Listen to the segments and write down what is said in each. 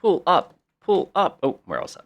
pull up, pull up. Oh, we're all set.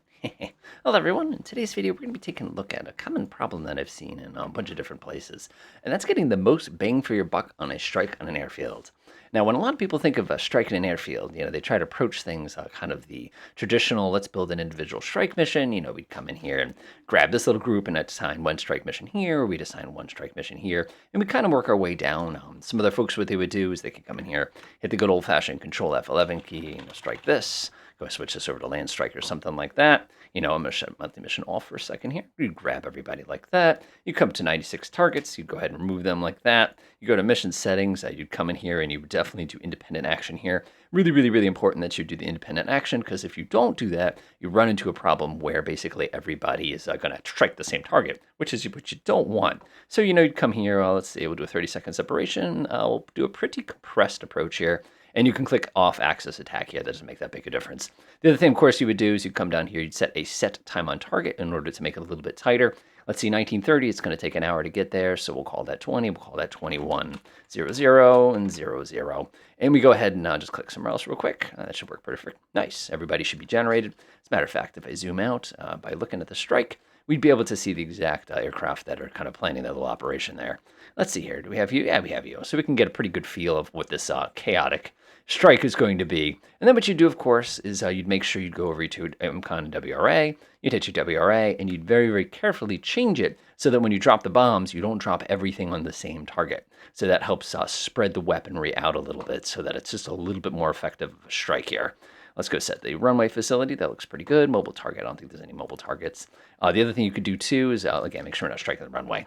Hello everyone, in today's video we're going to be taking a look at a common problem that I've seen in a bunch of different places, and that's getting the most bang for your buck on a strike on an airfield. Now, when a lot of people think of a strike in an airfield, they try to approach things kind of the traditional, let's build an individual strike mission. We'd come in here and grab this little group and assign one strike mission here, or we'd assign one strike mission here, and we kind of work our way down. Some other folks, what they would do is they could come in here, hit the good old-fashioned Control F11 key, strike this, go switch this over to land strike or something like that. I'm going to shut monthly mission off for a second here. You grab everybody like that. You come to 96 targets. You'd go ahead and remove them like that. You go to mission settings. You'd come in here and you would definitely do independent action here. Really, really, really important that you do the independent action, because if you don't do that, you run into a problem where basically everybody is going to strike the same target, which is what you don't want. So, you'd come here. Let's see, we'll do a 30-second separation. We'll do a pretty compressed approach here. And you can click off axis attack here. That doesn't make that big a difference. The other thing, of course, you would do is you'd come down here, you'd set a set time on target in order to make it a little bit tighter. Let's see, 1930, it's going to take an hour to get there, so we'll call that 20, we'll call that 21, 00, and 00. And we go ahead and just click somewhere else real quick. That should work perfect. Nice. Everybody should be generated. As a matter of fact, if I zoom out by looking at the strike, we'd be able to see the exact aircraft that are kind of planning their little operation there. Let's see here. Do we have you? Yeah, we have you. So we can get a pretty good feel of what this chaotic strike is going to be. And then what you do, of course, is you'd make sure you'd go over to MCON WRA, you'd hit your WRA, and you'd very, very carefully change it so that when you drop the bombs, you don't drop everything on the same target. So that helps spread the weaponry out a little bit so that it's just a little bit more effective of a strike here. Let's go set the runway facility. That looks pretty good. Mobile target. I don't think there's any mobile targets. The other thing you could do too is, again, make sure we're not striking the runway.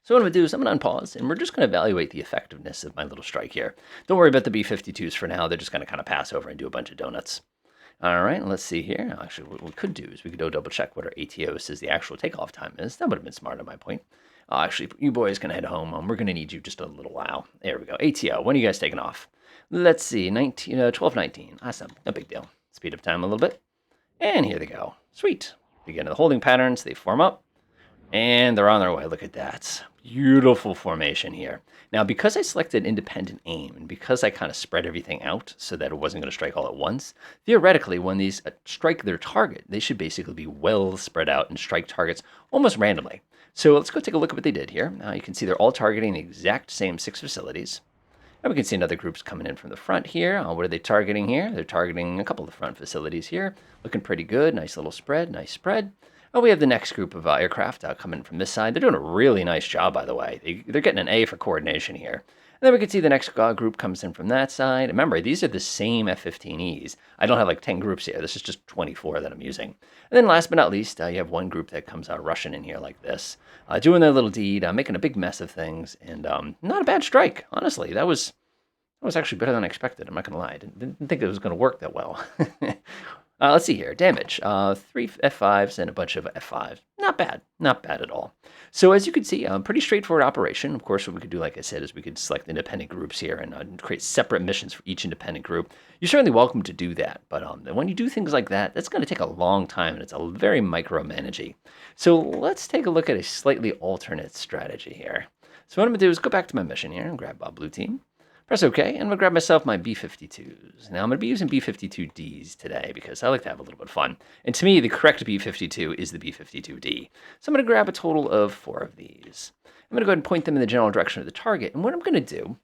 So what I'm going to do is I'm going to unpause, and we're just going to evaluate the effectiveness of my little strike here. Don't worry about the B-52s for now. They're just going to kind of pass over and do a bunch of donuts. All right, let's see here. Actually, what we could do is we could go double check what our ATO says the actual takeoff time is. That would have been smart on my point. Actually, you boys can head home. We're going to need you just a little while. There we go. ATO, when are you guys taking off? Let's see, 12:19. Awesome, no big deal. Speed up time a little bit. And here they go. Sweet. Begin the holding patterns. They form up. And they're on their way. Look at that. Beautiful formation here. Now, because I selected independent aim, and because I kind of spread everything out so that it wasn't going to strike all at once, theoretically, when these strike their target, they should basically be well spread out and strike targets almost randomly. So let's go take a look at what they did here. You can see they're all targeting the exact same 6 facilities. And we can see another group's coming in from the front here. What are they targeting here? They're targeting a couple of the front facilities here. Looking pretty good. Nice little spread. Nice spread. Oh, we have the next group of aircraft coming from this side. They're doing a really nice job, by the way. They're getting an A for coordination here. And then we can see the next group comes in from that side. Remember, these are the same F-15Es. I don't have like 10 groups here. This is just 24 that I'm using. And then last but not least, you have one group that comes out rushing in here like this, doing their little deed, making a big mess of things, and not a bad strike, honestly. That was actually better than I expected. I'm not going to lie. I didn't think it was going to work that well. Let's see here. Damage. 3 F5s and a bunch of F5s. Not bad. Not bad at all. So as you can see, pretty straightforward operation. Of course, what we could do, like I said, is we could select independent groups here and create separate missions for each independent group. You're certainly welcome to do that. But when you do things like that, that's going to take a long time, and it's a very micromanaging. So let's take a look at a slightly alternate strategy here. So what I'm going to do is go back to my mission here and grab Blue Team. Press OK, and I'm going to grab myself my B-52s. Now, I'm going to be using B-52Ds today because I like to have a little bit of fun. And to me, the correct B-52 is the B-52D. So I'm going to grab a total of 4 of these. I'm going to go ahead and point them in the general direction of the target. And what I'm going to do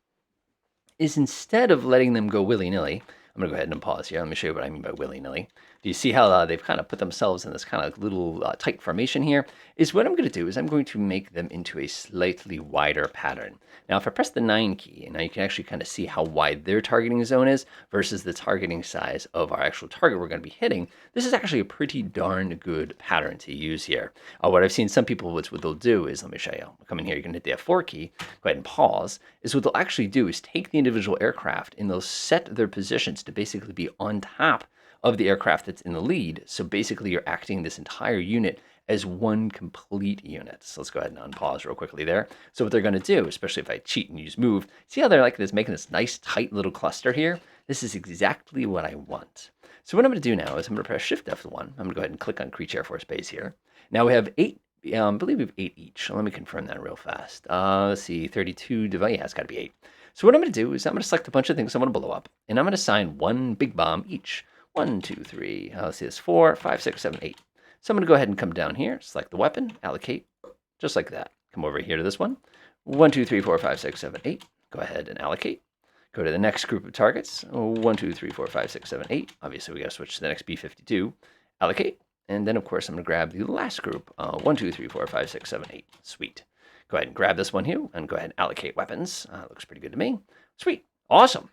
is, instead of letting them go willy-nilly, I'm going to go ahead and pause here. Let me show you what I mean by willy-nilly. Do you see how they've kind of put themselves in this kind of little tight formation here? Is what I'm going to do is I'm going to make them into a slightly wider pattern. Now, if I press the 9 key, and now you can actually kind of see how wide their targeting zone is versus the targeting size of our actual target we're going to be hitting, this is actually a pretty darn good pattern to use here. What I've seen some people, what they'll do is, let me show you. Come in here, you can hit the F4 key, go ahead and pause, is what they'll actually do is take the individual aircraft and they'll set their positions to basically be on top of the aircraft that's in the lead. So basically you're acting this entire unit as one complete unit. So let's go ahead and unpause real quickly there. So what they're going to do, especially if I cheat and use move, see how they're like this, making this nice tight little cluster here? This is exactly what I want. So what I'm going to do now is I'm going to press Shift F1. I'm going to go ahead and click on Creech Air Force Base here. Now we have 8, I believe we have 8 each. Let me confirm that real fast. Let's see, 32 device, yeah, it's got to be 8. So what I'm going to do is I'm going to select a bunch of things I want to blow up, and I'm going to assign one big bomb each. 1, 2, 3. Let's see this. 4, 5, 6, 7, 8. So I'm going to go ahead and come down here, select the weapon, allocate, just like that. Come over here to this one. 1, 2, 3, 4, 5, 6, 7, 8. Go ahead and allocate. Go to the next group of targets. 1, 2, 3, 4, 5, 6, 7, 8. Obviously, we got to switch to the next B-52. Allocate. And then, of course, I'm going to grab the last group. 1, 2, 3, 4, 5, 6, 7, 8. Sweet. Go ahead and grab this one here and go ahead and allocate weapons. Looks pretty good to me. Sweet. Awesome.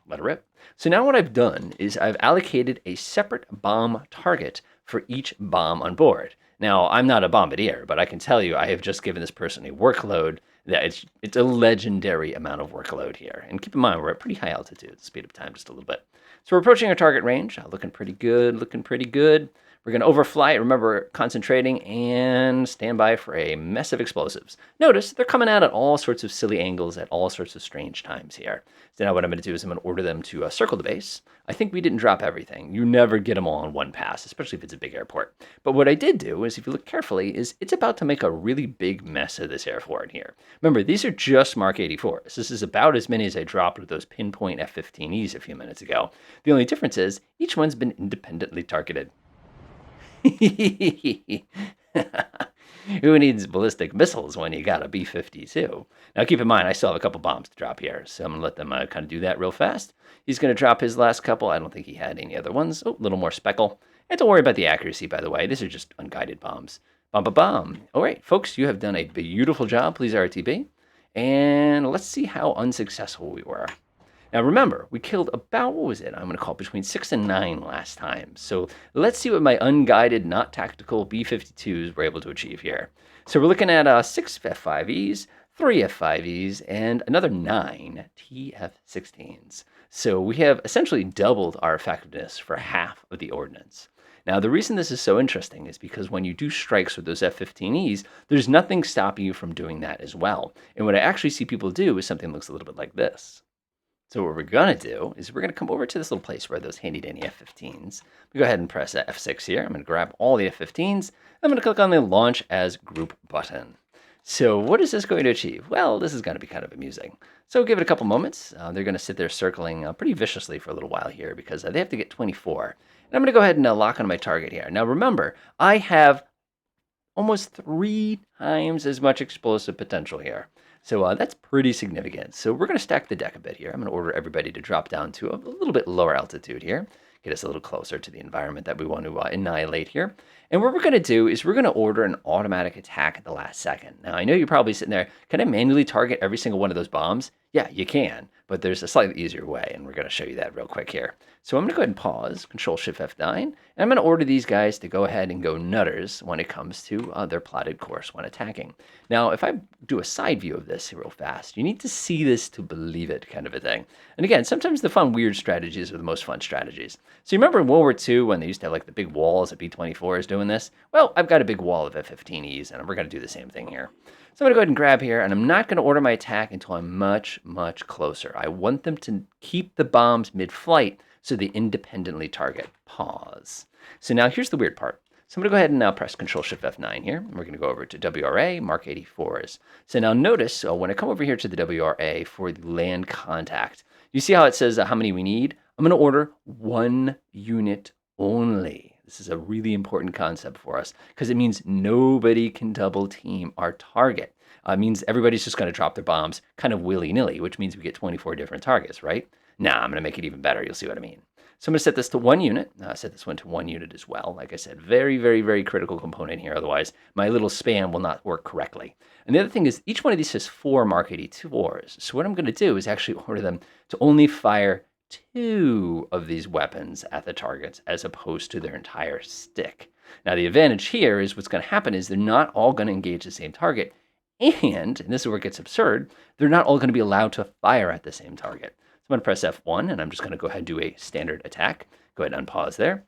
Let it rip. So now what I've done is I've allocated a separate bomb target for each bomb on board. Now, I'm not a bombardier, but I can tell you I have just given this person a workload that it's a legendary amount of workload here. And keep in mind, we're at pretty high altitude. Speed up time just a little bit. So we're approaching our target range. Looking pretty good, looking pretty good. We're going to overfly it. Remember, concentrating and stand by for a mess of explosives. Notice they're coming out at all sorts of silly angles at all sorts of strange times here. So now what I'm going to do is I'm going to order them to circle the base. I think we didn't drop everything. You never get them all in one pass, especially if it's a big airport. But what I did do is, if you look carefully, is it's about to make a really big mess of this airport here. Remember, these are just Mark 84s. This is about as many as I dropped with those pinpoint F-15Es a few minutes ago. The only difference is each one's been independently targeted. Who needs ballistic missiles when you got a B-52? Now, keep in mind, I still have a couple bombs to drop here, so I'm going to let them kind of do that real fast. He's going to drop his last couple. I don't think he had any other ones. Oh, a little more speckle. And don't worry about the accuracy, by the way. These are just unguided bombs. Bomb. All right, folks, you have done a beautiful job. Please RTB. And let's see how unsuccessful we were. Now remember, we killed about, what was it? I'm going to call it between 6 and 9 last time. So let's see what my unguided, not tactical B-52s were able to achieve here. So we're looking at 6 F-5Es, 3 F-5Es, and another 9 TF-16s. So we have essentially doubled our effectiveness for half of the ordnance. Now, the reason this is so interesting is because when you do strikes with those F-15Es, there's nothing stopping you from doing that as well. And what I actually see people do is something that looks a little bit like this. So what we're going to do is we're going to come over to this little place where those handy-dandy F-15s. We go ahead and press F6 here. I'm going to grab all the F-15s. I'm going to click on the Launch as Group button. So what is this going to achieve? Well, this is going to be kind of amusing. So give it a couple moments. They're going to sit there circling pretty viciously for a little while here because they have to get 24. And I'm going to go ahead and lock on my target here. Now remember, I have almost 3 times as much explosive potential here. So that's pretty significant. So we're going to stack the deck a bit here. I'm going to order everybody to drop down to a little bit lower altitude here. Get us a little closer to the environment that we want to annihilate here. And what we're going to do is we're going to order an automatic attack at the last second. Now, I know you're probably sitting there, can I manually target every single one of those bombs? Yeah, you can, but there's a slightly easier way, and we're going to show you that real quick here. So I'm going to go ahead and pause, Control-Shift-F9, and I'm going to order these guys to go ahead and go nutters when it comes to their plotted course when attacking. Now, if I do a side view of this real fast, you need to see this to believe it kind of a thing. And again, sometimes the fun, weird strategies are the most fun strategies. So you remember in World War II when they used to have like the big walls of B-24s doing this? Well, I've got a big wall of F-15Es, and we're going to do the same thing here. So I'm going to go ahead and grab here, and I'm not going to order my attack until I'm much, much closer. I want them to keep the bombs mid-flight so they independently target. Pause. So now here's the weird part. So I'm going to go ahead and now press Control-Shift-F9 here. And we're going to go over to WRA, Mark 84s. So now notice when I come over here to the WRA for the land contact, you see how it says how many we need? I'm going to order 1 unit only. This is a really important concept for us because it means nobody can double team our target. It means everybody's just going to drop their bombs kind of willy-nilly, which means we get 24 different targets, right? Now I'm going to make it even better. You'll see what I mean. So I'm going to set this to 1 unit. Set this one to 1 unit as well. Like I said, very, very, very critical component here. Otherwise, my little spam will not work correctly. And the other thing is each one of these has 4 Mark 84s. So what I'm going to do is actually order them to only fire 2 of these weapons at the targets as opposed to their entire stick. Now, the advantage here is what's going to happen is they're not all going to engage the same target. And this is where it gets absurd, they're not all going to be allowed to fire at the same target. So I'm going to press F1, and I'm just going to go ahead and do a standard attack. Go ahead and unpause there.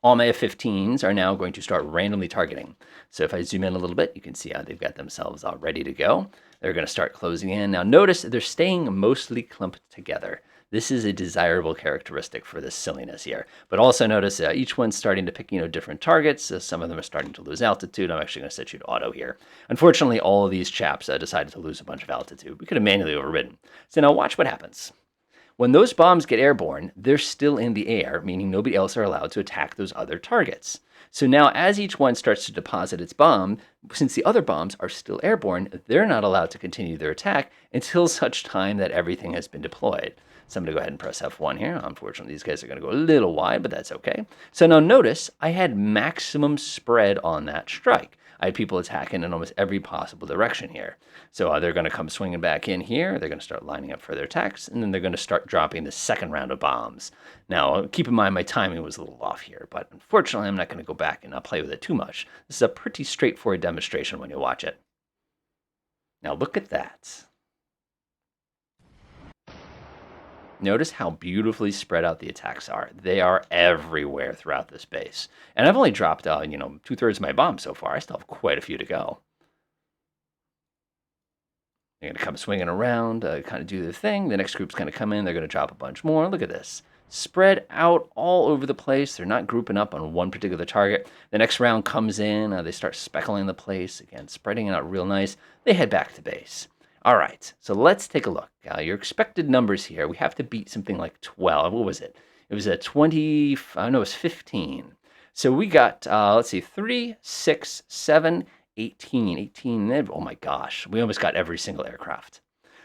All my F-15s are now going to start randomly targeting. So if I zoom in a little bit, you can see how they've got themselves all ready to go. They're going to start closing in. Now notice they're staying mostly clumped together. This is a desirable characteristic for this silliness here. But also notice each one's starting to pick, different targets. Some of them are starting to lose altitude. I'm actually going to set you to auto here. Unfortunately, all of these chaps decided to lose a bunch of altitude. We could have manually overridden. So now watch what happens. When those bombs get airborne, they're still in the air, meaning nobody else are allowed to attack those other targets. So now, as each one starts to deposit its bomb, since the other bombs are still airborne, they're not allowed to continue their attack until such time that everything has been deployed. So I'm going to go ahead and press F1 here. Unfortunately, these guys are going to go a little wide, but that's okay. So now notice I had maximum spread on that strike. I had people attacking in almost every possible direction here. So they're going to come swinging back in here. They're going to start lining up for their attacks, and then they're going to start dropping the second round of bombs. Now, keep in mind my timing was a little off here, but unfortunately, I'm not going to go back and play with it too much. This is a pretty straightforward demonstration when you watch it. Now, look at that. Notice how beautifully spread out the attacks are. They are everywhere throughout this base. And I've only dropped, 2/3 of my bombs so far. I still have quite a few to go. They're going to come swinging around, kind of do their thing. The next group's going to come in. They're going to drop a bunch more. Look at this. Spread out all over the place. They're not grouping up on one particular target. The next round comes in. They start speckling the place. Again, spreading it out real nice. They head back to base. All right, so let's take a look. Your expected numbers here, we have to beat something like 12. What was it? It was a 20, no, it was 15. So we got, let's see, 3, 6, 7, 18. 18, oh my gosh, we almost got every single aircraft.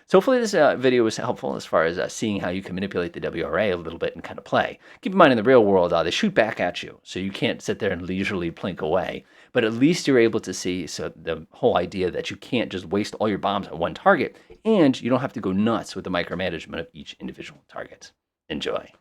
So hopefully this video was helpful as far as seeing how you can manipulate the WRA a little bit and kind of play. Keep in mind in the real world, they shoot back at you, so you can't sit there and leisurely plink away. But at least you're able to see the whole idea that you can't just waste all your bombs on one target, and you don't have to go nuts with the micromanagement of each individual target. Enjoy.